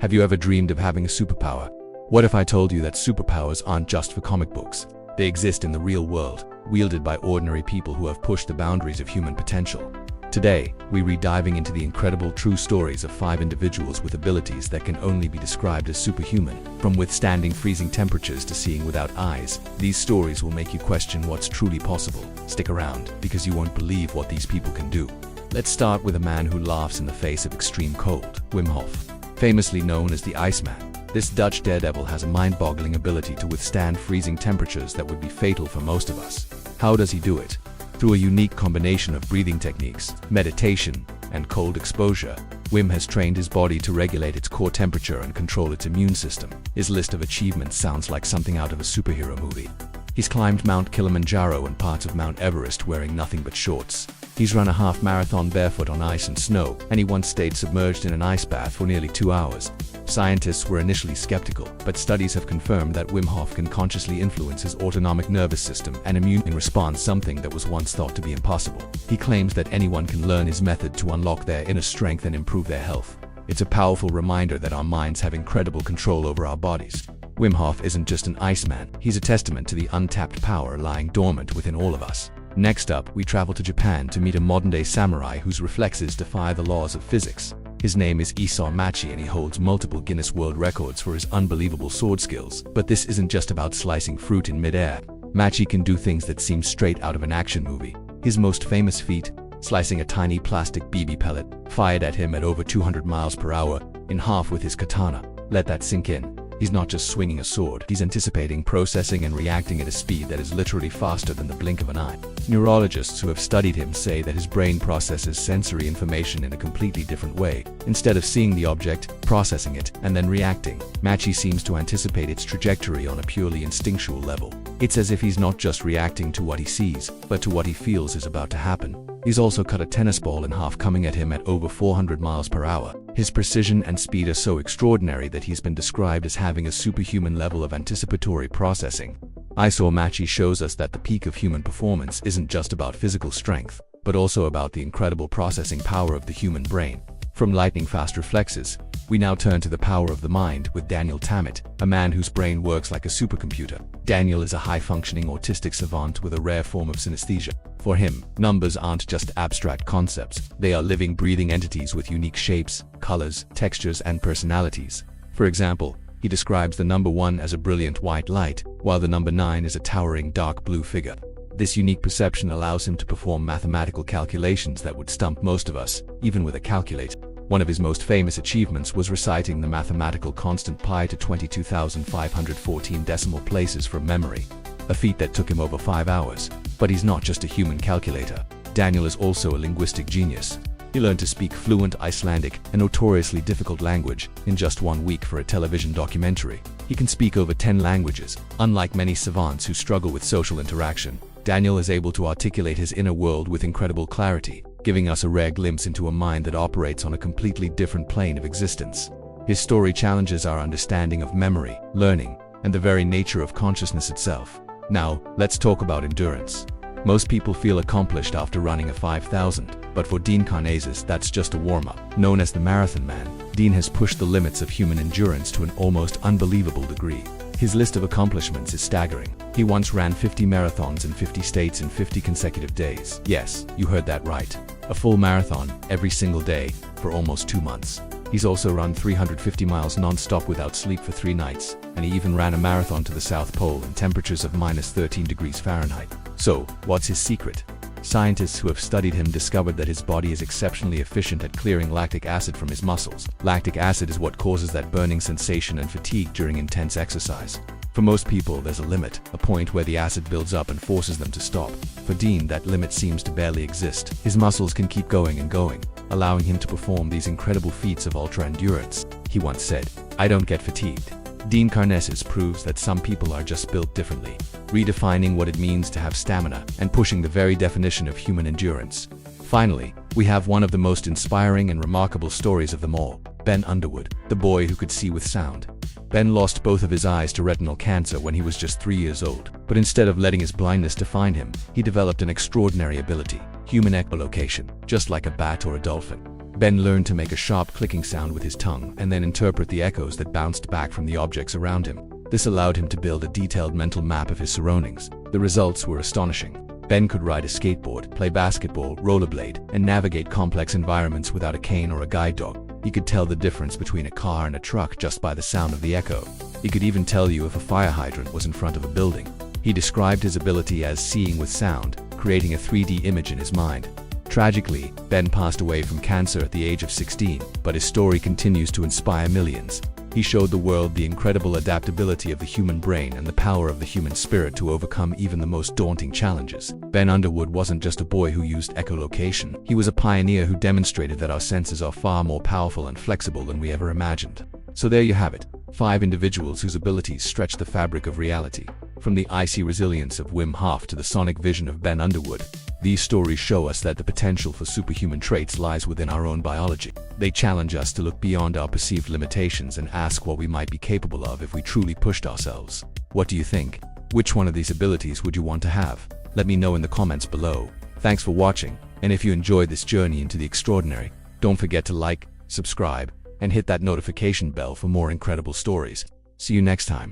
Have you ever dreamed of having a superpower? What if I told you that superpowers aren't just for comic books? They exist in the real world, wielded by ordinary people who have pushed the boundaries of human potential. Today, we read diving into the incredible true stories of 5 individuals with abilities that can only be described as superhuman. From withstanding freezing temperatures to seeing without eyes, these stories will make you question what's truly possible. Stick around, because you won't believe what these people can do. Let's start with a man who laughs in the face of extreme cold, Wim Hof. Famously known as the Iceman, this Dutch daredevil has a mind-boggling ability to withstand freezing temperatures that would be fatal for most of us. How does he do it? Through a unique combination of breathing techniques, meditation, and cold exposure, Wim has trained his body to regulate its core temperature and control its immune system. His list of achievements sounds like something out of a superhero movie. He's climbed Mount Kilimanjaro and parts of Mount Everest wearing nothing but shorts. He's run a half marathon barefoot on ice and snow, and he once stayed submerged in an ice bath for nearly 2 hours. Scientists were initially skeptical, but studies have confirmed that Wim Hof can consciously influence his autonomic nervous system and immune response, something that was once thought to be impossible. He claims that anyone can learn his method to unlock their inner strength and improve their health. It's a powerful reminder that our minds have incredible control over our bodies. Wim Hof isn't just an Iceman, he's a testament to the untapped power lying dormant within all of us. Next up, we travel to Japan to meet a modern-day samurai whose reflexes defy the laws of physics. His name is Isao Machii, and he holds multiple Guinness World Records for his unbelievable sword skills. But this isn't just about slicing fruit in midair. Machii can do things that seem straight out of an action movie. His most famous feat, slicing a tiny plastic BB pellet, fired at him at over 200 miles per hour, in half with his katana. Let that sink in. He's not just swinging a sword, he's anticipating, processing, and reacting at a speed that is literally faster than the blink of an eye. Neurologists who have studied him say that his brain processes sensory information in a completely different way. Instead of seeing the object, processing it, and then reacting, Machii seems to anticipate its trajectory on a purely instinctual level. It's as if he's not just reacting to what he sees, but to what he feels is about to happen. He's also cut a tennis ball in half, coming at him at over 400 miles per hour. His precision and speed are so extraordinary that he's been described as having a superhuman level of anticipatory processing. Isao Machii shows us that the peak of human performance isn't just about physical strength, but also about the incredible processing power of the human brain. From lightning-fast reflexes, we now turn to the power of the mind with Daniel Tammet, a man whose brain works like a supercomputer. Daniel is a high-functioning autistic savant with a rare form of synesthesia. For him, numbers aren't just abstract concepts, they are living, breathing entities with unique shapes, colors, textures, and personalities. For example, he describes the number 1 as a brilliant white light, while the number 9 is a towering dark blue figure. This unique perception allows him to perform mathematical calculations that would stump most of us, even with a calculator. One of his most famous achievements was reciting the mathematical constant pi to 22,514 decimal places from memory, a feat that took him over 5 hours. But he's not just a human calculator. Daniel is also a linguistic genius. He learned to speak fluent Icelandic, a notoriously difficult language, in just 1 week for a television documentary. He can speak over 10 languages. Unlike many savants who struggle with social interaction, Daniel is able to articulate his inner world with incredible clarity, giving us a rare glimpse into a mind that operates on a completely different plane of existence. His story challenges our understanding of memory, learning, and the very nature of consciousness itself. Now, let's talk about endurance. Most people feel accomplished after running a 5,000, but for Dean Karnazes, that's just a warm-up. Known as the Marathon Man, Dean has pushed the limits of human endurance to an almost unbelievable degree. His list of accomplishments is staggering. He once ran 50 marathons in 50 states in 50 consecutive days. Yes, you heard that right. A full marathon, every single day, for almost 2 months. He's also run 350 miles non-stop without sleep for 3 nights, and he even ran a marathon to the South Pole in temperatures of -13 degrees Fahrenheit. So, what's his secret? Scientists who have studied him discovered that his body is exceptionally efficient at clearing lactic acid from his muscles. Lactic acid is what causes that burning sensation and fatigue during intense exercise. For most people, there's a limit, a point where the acid builds up and forces them to stop. For Dean, that limit seems to barely exist. His muscles can keep going and going, allowing him to perform these incredible feats of ultra-endurance. He once said, "I don't get fatigued." Dean Karnazes proves that some people are just built differently, redefining what it means to have stamina and pushing the very definition of human endurance. Finally, we have one of the most inspiring and remarkable stories of them all, Ben Underwood, the boy who could see with sound. Ben lost both of his eyes to retinal cancer when he was just 3 years old, but instead of letting his blindness define him, he developed an extraordinary ability, human echolocation, just like a bat or a dolphin. Ben learned to make a sharp clicking sound with his tongue and then interpret the echoes that bounced back from the objects around him. This allowed him to build a detailed mental map of his surroundings. The results were astonishing. Ben could ride a skateboard, play basketball, rollerblade, and navigate complex environments without a cane or a guide dog. He could tell the difference between a car and a truck just by the sound of the echo. He could even tell you if a fire hydrant was in front of a building. He described his ability as seeing with sound, creating a 3D image in his mind. Tragically, Ben passed away from cancer at the age of 16, but his story continues to inspire millions. He showed the world the incredible adaptability of the human brain and the power of the human spirit to overcome even the most daunting challenges. Ben Underwood wasn't just a boy who used echolocation. He was a pioneer who demonstrated that our senses are far more powerful and flexible than we ever imagined. So there you have it, 5 individuals whose abilities stretch the fabric of reality. From the icy resilience of Wim Hof to the sonic vision of Ben Underwood, these stories show us that the potential for superhuman traits lies within our own biology. They challenge us to look beyond our perceived limitations and ask what we might be capable of if we truly pushed ourselves. What do you think? Which one of these abilities would you want to have? Let me know in the comments below. Thanks for watching, and if you enjoyed this journey into the extraordinary, don't forget to like, subscribe, and hit that notification bell for more incredible stories. See you next time.